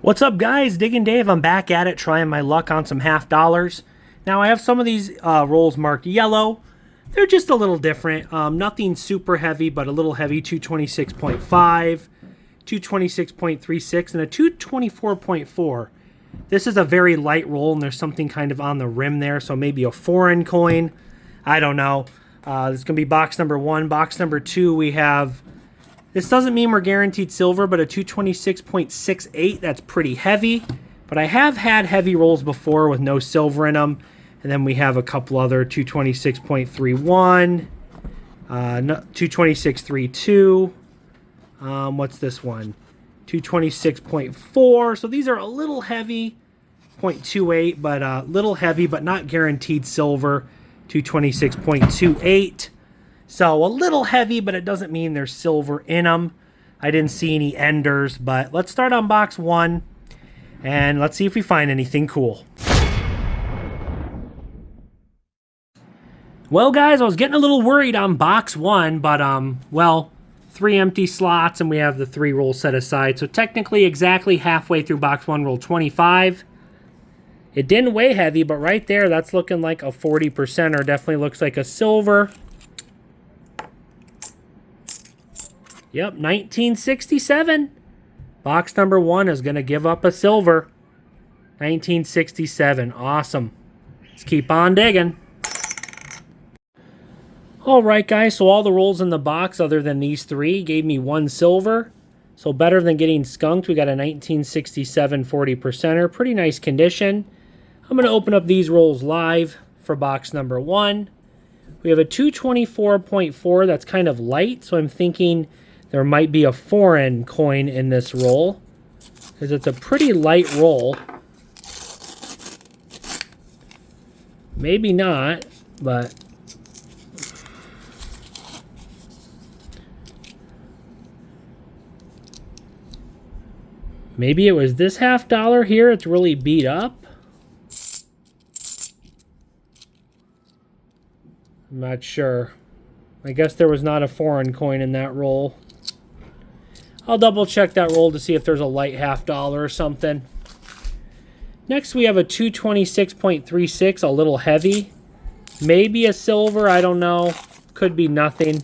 What's up, guys? Diggin Dave. I'm back at it trying my luck on some half dollars. Now, I have some of these rolls marked yellow. They're just a little different. Nothing super heavy, but a little heavy. 226.5, 226.36, and a 224.4. This is a very light roll, and there's something kind of on the rim there, so maybe a foreign coin. I don't know. This is going to be box number 1. Box number 2, we have... This doesn't mean we're guaranteed silver, but a 226.68, that's pretty heavy. But I have had heavy rolls before with no silver in them. And then we have a couple other 226.31, 226.32. What's this one? 226.4. So these are a little heavy, 0.28, but a little heavy, but not guaranteed silver. 226.28. So a little heavy, but it doesn't mean there's silver in them. I didn't see any enders, but let's start on box 1, and let's see if we find anything cool. Well, guys, I was getting a little worried on box 1, but, well, 3 empty slots, and we have the 3 rolls set aside. So technically exactly halfway through box 1, roll 25. It didn't weigh heavy, but right there, that's looking like a 40%, or definitely looks like a silver. Yep, 1967. Box number 1 is going to give up a silver. 1967. Awesome. Let's keep on digging. Alright, guys, so all the rolls in the box other than these 3 gave me 1 silver. So better than getting skunked. We got a 1967 40%er. Pretty nice condition. I'm going to open up these rolls live for box number 1. We have a 224.4. That's kind of light, so I'm thinking there might be a foreign coin in this roll, because it's a pretty light roll. Maybe not, but maybe it was this half dollar here. It's really beat up. I'm not sure. I guess there was not a foreign coin in that roll. I'll double check that roll to see if there's a light half dollar or something. Next we have a 226.36, a little heavy. Maybe a silver, I don't know. Could be nothing.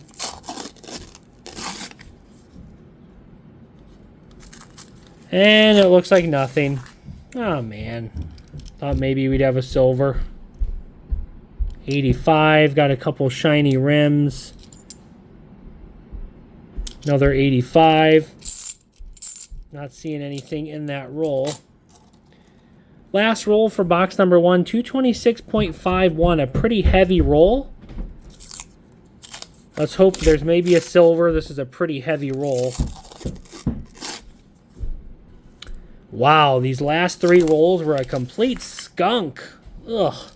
And it looks like nothing. Oh man. Thought maybe we'd have a silver. 85, got a couple shiny rims. Another 85. Not seeing anything in that roll. Last roll for box number 1, 226.51, a pretty heavy roll. Let's hope there's maybe a silver. This is a pretty heavy roll. Wow, these last 3 rolls were a complete skunk. Ugh.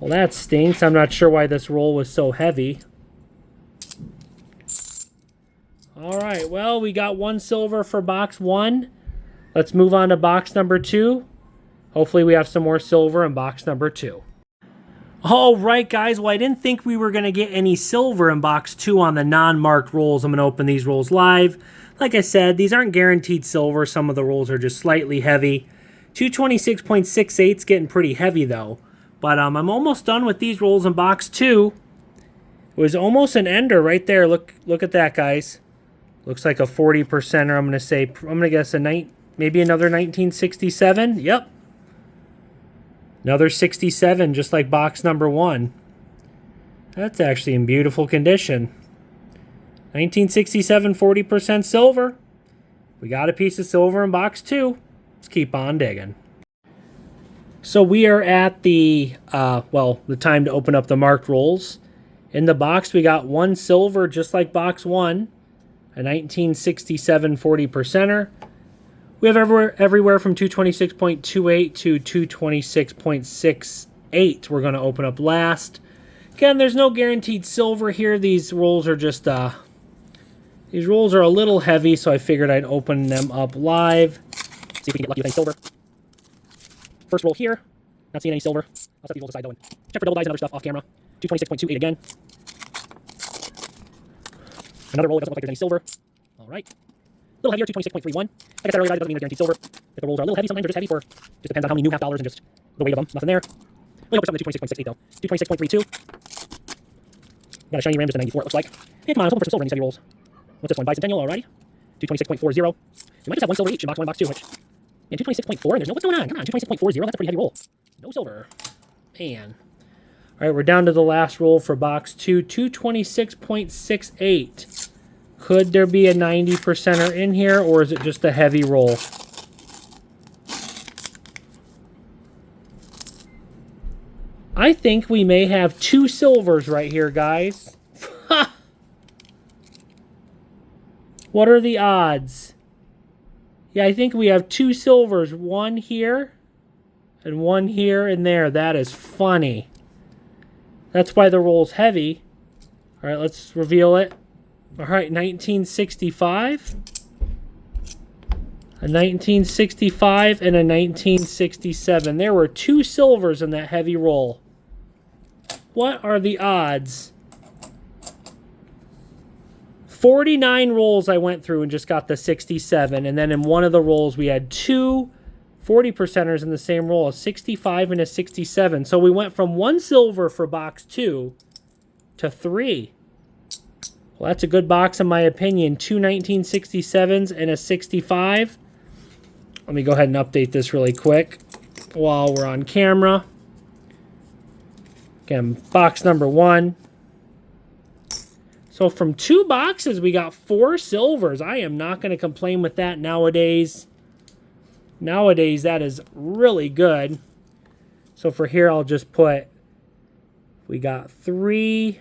Well, that stinks. I'm not sure why this roll was so heavy. Alright, well, we got 1 silver for box 1. Let's move on to box number 2. Hopefully we have some more silver in box number 2. Alright, guys, well, I didn't think we were going to get any silver in box 2 on the non-marked rolls. I'm going to open these rolls live. Like I said, these aren't guaranteed silver. Some of the rolls are just slightly heavy. 226.68 is getting pretty heavy, though. But I'm almost done with these rolls in box 2. It was almost an ender right there. Look at that, guys. Looks like a 40%er. I'm going to guess maybe another 1967. Yep. Another 67, just like box number 1. That's actually in beautiful condition. 1967, 40% silver. We got a piece of silver in box 2. Let's keep on digging. So we are at the time to open up the marked rolls. In the box, we got 1 silver, just like box 1. A 1967 40%er. We have everywhere from 226.28 to 226.68 we're going to open up last. Again, there's no guaranteed silver here. These rolls are just, these rolls are a little heavy, so I figured I'd open them up live. See if we can get lucky with any silver. First roll here. Not seeing any silver. I'll set these rolls aside though and check for double dice and other stuff off camera. 226.28 again. Another roll, it doesn't look like there's any silver. All right. little heavier, 226.31. Like I said earlier, guys, it doesn't mean they're guaranteed silver. If the rolls are a little heavy, sometimes they're just heavy for, just depends on how many new half dollars and just the weight of them. Nothing there. Only hope for something to 226.68 though. 226.32. Got a shiny ram, just a 94 it looks like. Hey, come on, let's hope for some silver in these heavy rolls. What's this one? Bicentennial, alrighty. 226.40. We might just have one silver each in box 1 and box 2, which... And 226.4, and there's no... What's going on? Come on, 226.40, that's a pretty heavy roll. No silver. Man. Alright, we're down to the last roll for box 2. 226.68. Could there be a 90%er in here, or is it just a heavy roll? I think we may have 2 silvers right here, guys. What are the odds? Yeah, I think we have 2 silvers. One here and one here and there. That is funny. That's why the roll's heavy. All right, let's reveal it. All right, 1965. A 1965 and a 1967. There were 2 silvers in that heavy roll. What are the odds? 49 rolls I went through and just got the 67. And then in one of the rolls, we had 2 40%ers in the same roll, a 65 and a 67. So we went from 1 silver for box 2 to 3. Well, that's a good box in my opinion. 2 1967s and a 65. Let me go ahead and update this really quick while we're on camera. Again, box number 1. So from 2 boxes, we got 4 silvers. I am not going to complain with that nowadays. Nowadays, that is really good. So for here, I'll just put, we got 3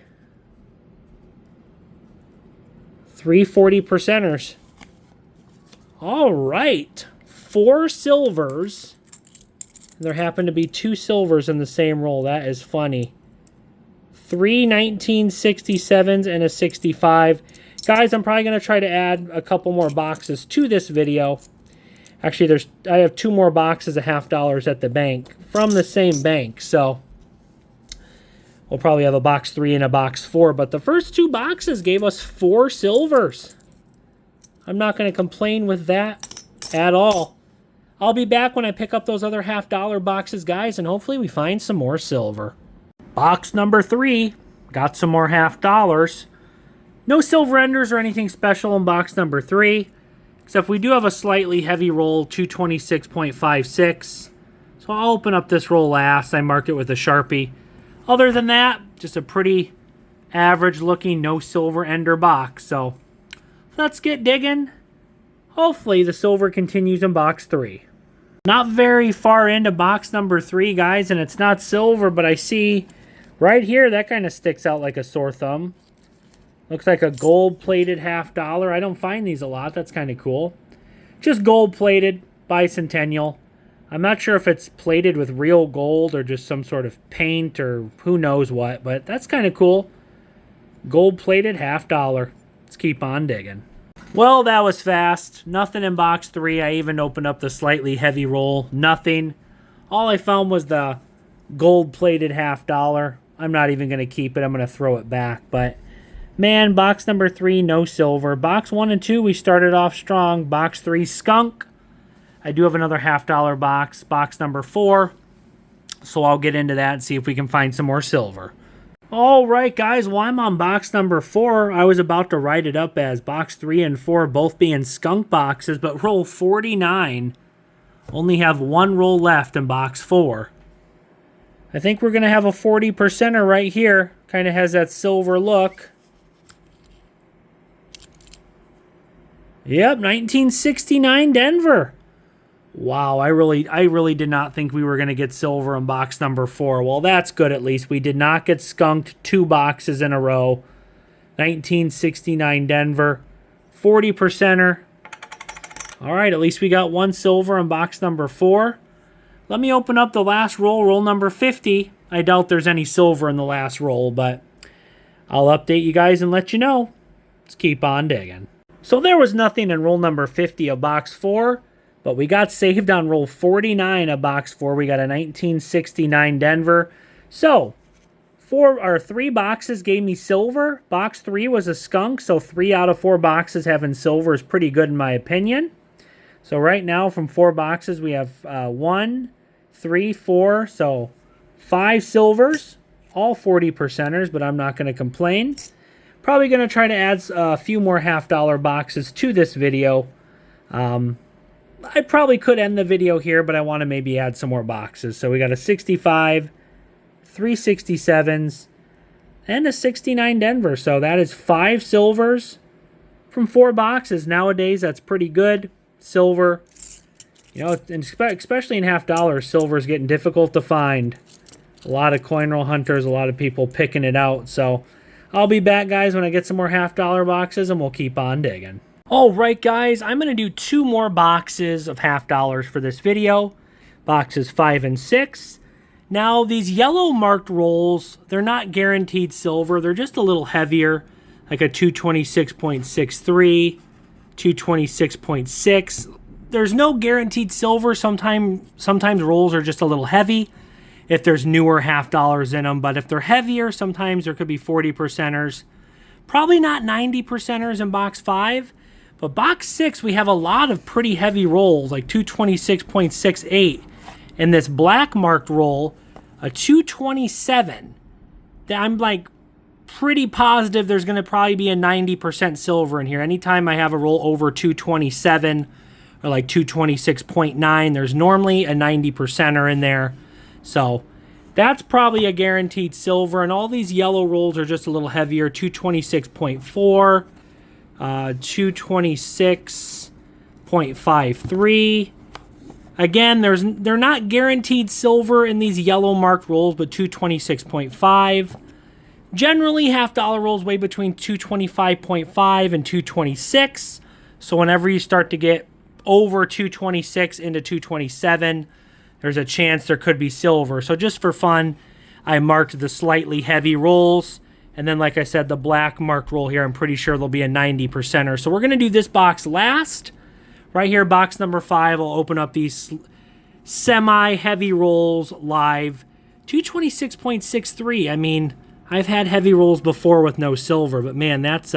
40%ers. All right. 4 silvers. There happen to be 2 silvers in the same roll. That is funny. 3 1967s and a 65. Guys, I'm probably going to try to add a couple more boxes to this video. Actually, I have 2 more boxes of $50 at the bank from the same bank. So we'll probably have a box 3 and a box 4. But the first 2 boxes gave us 4 silvers. I'm not going to complain with that at all. I'll be back when I pick up those other $50 boxes, guys, and hopefully we find some more silver. Box number 3. Got some more $50. No silver enders or anything special in box number 3. Except we do have a slightly heavy roll, 226.56. So I'll open up this roll last. I marked it with a Sharpie. Other than that, just a pretty average looking no silver ender box. So let's get digging. Hopefully the silver continues in box 3. Not very far into box number 3, guys, and it's not silver, but I see right here that kind of sticks out like a sore thumb. Looks like a gold-plated $50. I don't find these a lot. That's kind of cool. Just gold-plated, bicentennial. I'm not sure if it's plated with real gold or just some sort of paint or who knows what, but that's kind of cool. Gold-plated $50. Let's keep on digging. Well, that was fast. Nothing in box 3. I even opened up the slightly heavy roll. Nothing. All I found was the gold-plated $50. I'm not even going to keep it. I'm going to throw it back. But, man, box number 3, no silver. Box 1 and 2, we started off strong. Box 3, skunk. I do have another $50 box. Box number 4. So I'll get into that and see if we can find some more silver. All right, guys. Well, I'm on box number 4. I was about to write it up as box 3 and 4 both being skunk boxes, but roll 49. Only have 1 roll left in box 4. I think we're going to have a 40%er right here. Kind of has that silver look. Yep, 1969 Denver. Wow, I really did not think we were going to get silver in box number 4. Well, that's good at least. We did not get skunked 2 boxes in a row. 1969 Denver. 40%er. All right, at least we got 1 silver in box number 4. Let me open up the last roll, roll number 50. I doubt there's any silver in the last roll, but I'll update you guys and let you know. Let's keep on digging. So there was nothing in roll number 50 of box 4. But we got saved on roll 49 of box 4. We got a 1969 Denver. So, 3 boxes gave me silver. Box 3 was a skunk, so 3 out of 4 boxes having silver is pretty good in my opinion. So right now from 4 boxes we have 1, 3, 4, so 5 silvers, all 40%ers, but I'm not going to complain. Probably going to try to add a few more half-dollar boxes to this video. I probably could end the video here, but I want to maybe add some more boxes. So we got a 65, 3 67s, and a 69 Denver. So that is 5 silvers from 4 boxes. Nowadays, that's pretty good. Silver, you know, and especially in half dollars, silver is getting difficult to find. A lot of coin roll hunters, a lot of people picking it out. So I'll be back, guys, when I get some more half-dollar boxes, and we'll keep on digging. All right, guys, I'm going to do 2 more boxes of half-dollars for this video. Boxes 5 and 6. Now, these yellow marked rolls, they're not guaranteed silver. They're just a little heavier, like a 226.63, 226.6. There's no guaranteed silver. Sometimes rolls are just a little heavy if there's newer half-dollars in them. But if they're heavier, sometimes there could be 40%ers. Probably not 90%ers in box 5. But box 6, we have a lot of pretty heavy rolls, like 226.68. And this black marked roll, a 227. I'm like pretty positive there's going to probably be a 90% silver in here. Anytime I have a roll over 227 or like 226.9, there's normally a 90%er in there. So that's probably a guaranteed silver. And all these yellow rolls are just a little heavier, 226.4. 226.53. Again, they're not guaranteed silver in these yellow marked rolls, but 226.5. Generally, half-dollar rolls weigh between 225.5 and 226. So whenever you start to get over 226 into 227, there's a chance there could be silver. So just for fun, I marked the slightly heavy rolls. And then, like I said, the black marked roll here, I'm pretty sure there'll be a 90%er. So we're going to do this box last. Right here, box number 5, I'll open up these semi-heavy rolls live. 226.63. I mean, I've had heavy rolls before with no silver, but man, that's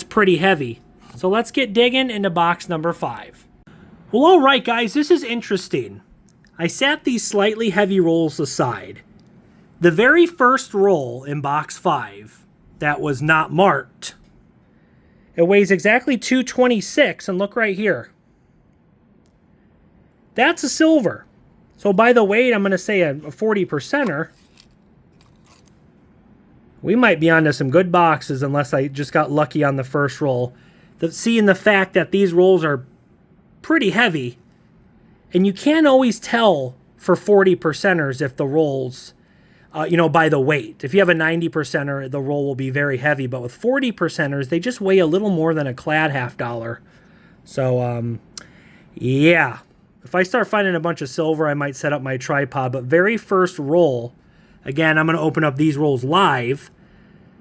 pretty heavy. So let's get digging into box number 5. Well, all right, guys, this is interesting. I sat these slightly heavy rolls aside. The very first roll in box 5 that was not marked, it weighs exactly 226, and look right here. That's a silver. So by the weight, I'm going to say a 40%er. We might be onto some good boxes unless I just got lucky on the first roll. Seeing the fact that these rolls are pretty heavy, and you can't always tell for 40%ers if the rolls... by the weight. If you have a 90%er, the roll will be very heavy. But with 40%ers, they just weigh a little more than a clad half-dollar. So, yeah. If I start finding a bunch of silver, I might set up my tripod. But very first roll, again, I'm going to open up these rolls live.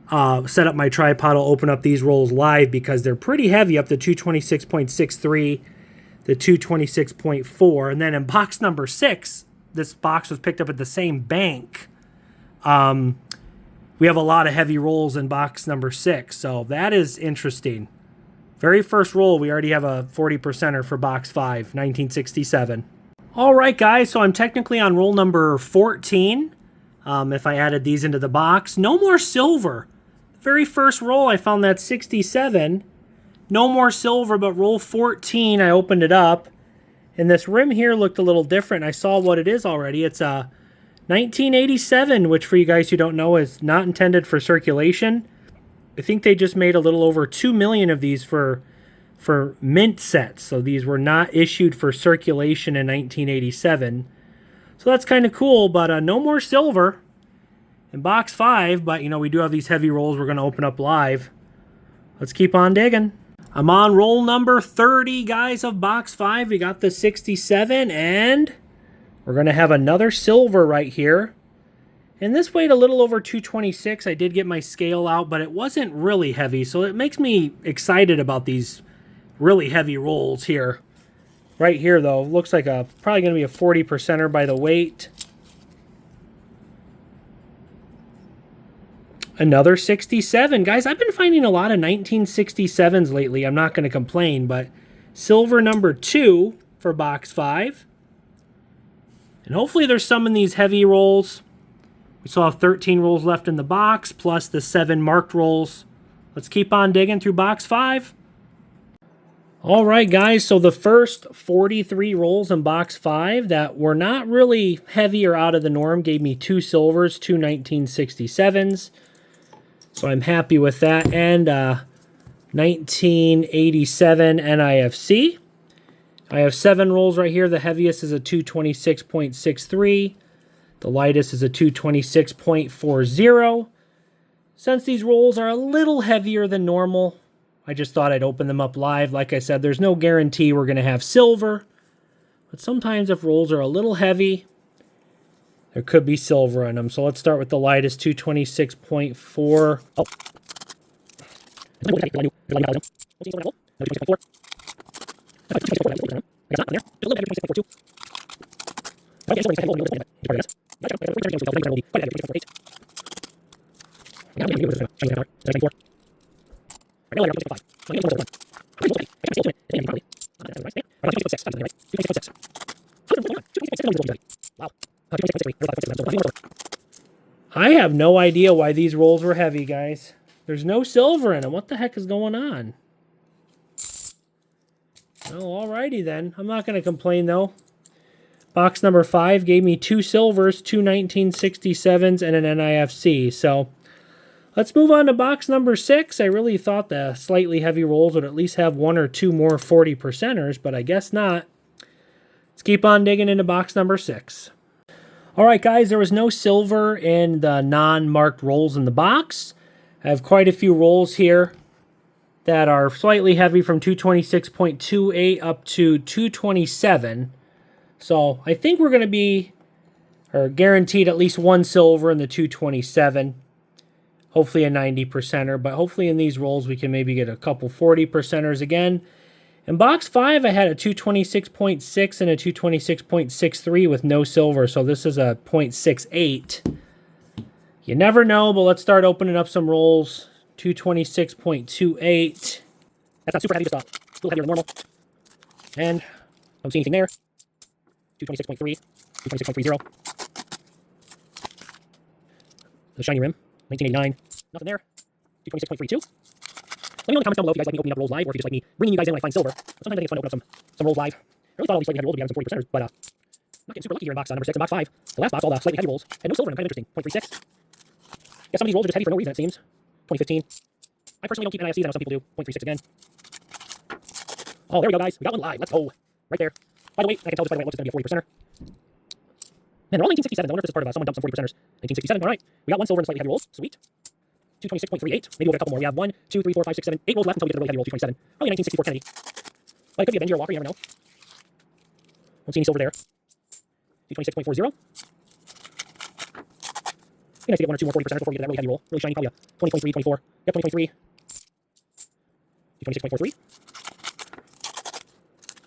Set up my tripod, I'll open up these rolls live because they're pretty heavy, up to 226.63, the 226.4. And then in box number 6, this box was picked up at the same bank. We have a lot of heavy rolls in box number 6, so that is interesting. Very first roll, we already have a 40%er for box 5, 1967. All right, guys, so I'm technically on roll number 14. If I added these into the box, no more silver. Very first roll, I found that 67. No more silver, but roll 14, I opened it up, and this rim here looked a little different. I saw what it is already. It's a 1987, which for you guys who don't know is not intended for circulation. I think they just made a little over 2 million of these for mint sets. So these were not issued for circulation in 1987. So that's kind of cool, but no more silver in box 5. But, we do have these heavy rolls we're going to open up live. Let's keep on digging. I'm on roll number 30, guys, of box 5. We got the 67, and... we're going to have another silver right here. And this weighed a little over 226. I did get my scale out, but it wasn't really heavy. So it makes me excited about these really heavy rolls here. Right here, though, looks like probably going to be a 40%er by the weight. Another 67. Guys, I've been finding a lot of 1967s lately. I'm not going to complain, but silver number 2 for box 5. And hopefully there's some in these heavy rolls. We still have 13 rolls left in the box, plus the 7 marked rolls. Let's keep on digging through box 5. All right, guys, so the first 43 rolls in box 5 that were not really heavy or out of the norm gave me 2 silvers, 2 1967s. So I'm happy with that. And 1987 NIFC. I have 7 rolls right here. The heaviest is a 226.63. The lightest is a 226.40. Since these rolls are a little heavier than normal, I just thought I'd open them up live. Like I said, there's no guarantee we're going to have silver. But sometimes if rolls are a little heavy, there could be silver in them. So let's start with the lightest, 226.4. Oh. I have no idea why these rolls were heavy, guys. There's no silver in them. What the heck is going on? Well, alrighty then. I'm not going to complain, though. Box number 5 gave me 2 silvers, 2 1967s, and an NIFC. So let's move on to box number 6. I really thought the slightly heavy rolls would at least have 1 or 2 more 40%ers, but I guess not. Let's keep on digging into box number 6. All right, guys, there was no silver in the non-marked rolls in the box. I have quite a few rolls here that are slightly heavy from 226.28 up to 227. So I think we're going to be guaranteed at least 1 silver in the 227. Hopefully a 90%er, but hopefully in these rolls we can maybe get a couple 40%ers again. In box 5, I had a 226.6 and a 226.63 with no silver, so this is a 0.68. You never know, but let's start opening up some rolls. 226.28. That's not super heavy, just a little heavier than normal. And I don't see anything there. 226.3, 226.30. The shiny rim, 1989. Nothing there. 226.32. Let me know in the comments down below if you guys like me opening up rolls live, or if you just like me bringing you guys in when I find silver. Sometimes I think it's fun to open up some rolls live. I really thought all these slightly heavy rolls would be having some 40%ers, but not getting super lucky here in box number 6 and box 5. The last box, all the slightly heavy rolls, and no silver, and kind of interesting. 0.36. Yeah, some of these rolls are just heavy for no reason, it seems. 2015. I personally don't keep NIFCs, I know some people do. 0.36 again. Oh, there we go, guys. We got one live. Let's go. Right there. By the way, I can tell just by the way it looks, it's going to be a 40%er. Man, they're all 1967s. I wonder if this is part of someone dumped some 40%ers. 1967. All right. We got 1 silver and slightly heavy rolls. Sweet. 226.38. Maybe we'll get a couple more. We have 1, 2, 3, 4, 5, 6, 7, 8 rolls left until we get the really heavy roll, 227. Probably 1964 Kennedy. But it could be a Benji or Walker, you never know. Won't see any silver there. 226.40. Be nice to get 1 or 2 more 40%ers before we get that really heavy roll. Really shiny, probably a 20.3, 24. Yep, 20.3. 226.43.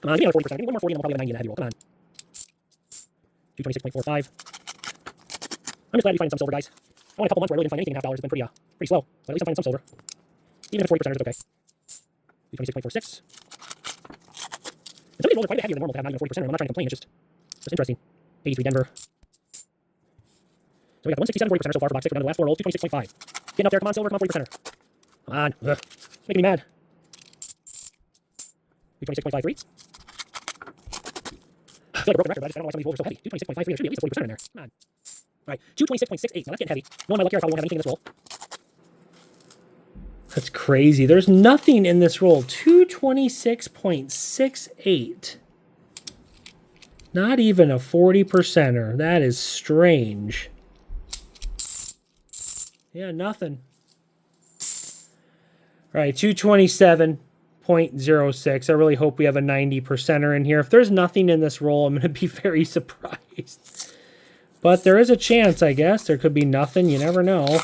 Come on, give me another 40%. Give me 1 more 40 and then we'll probably have a 90 in the heavy roll. Come on. 226.45. I'm just glad we find some silver, guys. I want a couple months where I really didn't find anything in $50. It's been pretty slow. But at least I'm finding some silver. Even if 40% is okay. 226.46. And some of these rolls are quite a bit heavier than normal to have not even 40%. I'm not trying to complain. It's just interesting. 83 Denver. So we got 167 40% so far for box 6. We're down to the last 4 rolls. 226.5. Getting up there. Come on, silver. Come on, 40%. Come on. Ugh. It's making me mad. 226.53. I feel like I broke the record, but I just don't know why some of these rolls are so heavy. 226.53. There should be at least a 40% in there. Come on. All right, 226.68. Now that's getting heavy. Knowing my luck here, I probably won't have anything in this roll. That's crazy. There's nothing in this roll. 226.68. Not even a 40%er. That is strange. Yeah, nothing. All right, 227.06. I really hope we have a 90%er in here. If there's nothing in this roll, I'm going to be very surprised. But there is a chance, I guess. There could be nothing. You never know.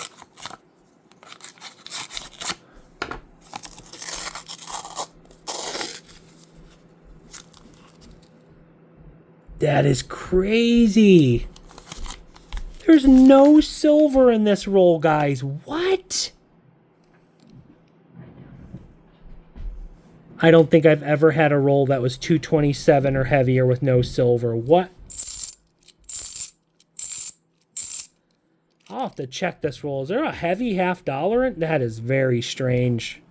That is crazy. There's no silver in this roll, guys. What? I don't think I've ever had a roll that was 227 or heavier with no silver. What? I'll have to check this roll. Is there a heavy $half in? That is very strange.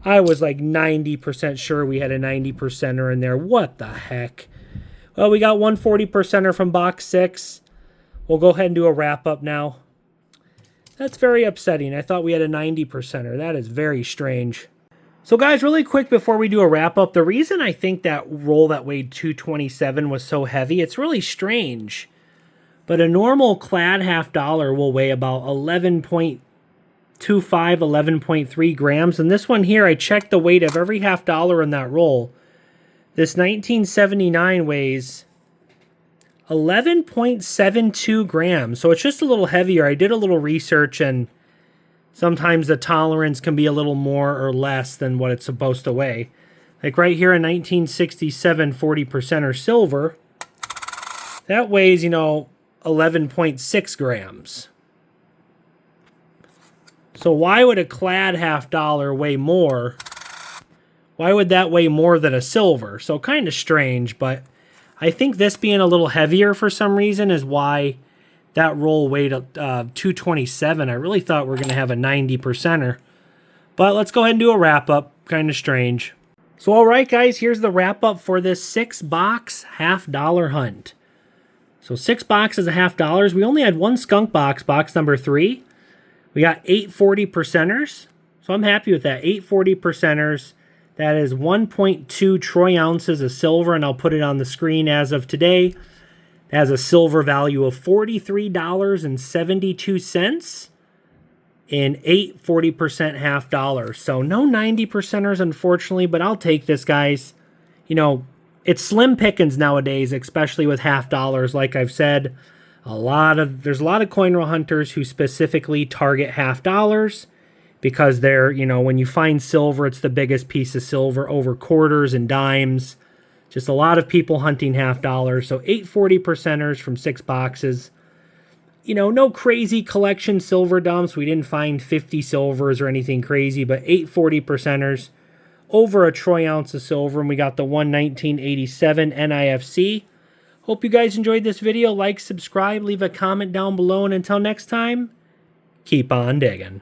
I was like 90% sure we had a 90%er in there. What the heck? Well, we got 140%er from box 6. We'll go ahead and do a wrap-up now. That's very upsetting. I thought we had a 90%er. That is very strange. So guys, really quick before we do a wrap-up, the reason I think that roll that weighed 227 was so heavy, it's really strange. But a normal clad $half will weigh about 11.25, 11.3 grams. And this one here, I checked the weight of every $half in that roll. This 1979 weighs 11.72 grams. So it's just a little heavier. I did a little research, and sometimes the tolerance can be a little more or less than what it's supposed to weigh. Like right here in 1967 40%er silver, that weighs, 11.6 grams. So why would a clad $half weigh more? Why would that weigh more than a silver? So kind of strange, but I think this being a little heavier for some reason is why that roll weighed 227. I really thought we were going to have a 90%er. But let's go ahead and do a wrap-up. Kind of strange. So all right, guys, here's the wrap-up for this 6-box $half hunt. So 6 boxes of $half. We only had one skunk box, box number 3. We got 8 40%ers. So I'm happy with that. 8 40%ers. That is 1.2 troy ounces of silver, and I'll put it on the screen as of today. It has a silver value of $43.72 in 8 40% $half. So no 90%ers, unfortunately, but I'll take this, guys. It's slim pickings nowadays, especially with $half. Like I've said, there's a lot of coin roll hunters who specifically target $half because they're, when you find silver, it's the biggest piece of silver over quarters and dimes. Just a lot of people hunting $half. So 8 40%ers from 6 boxes. No crazy collection silver dumps. We didn't find 50 silvers or anything crazy, but 8 40%ers. Over a troy ounce of silver, and we got the 1987 NIFC. Hope you guys enjoyed this video. Like, subscribe, leave a comment down below, and until next time, keep on digging.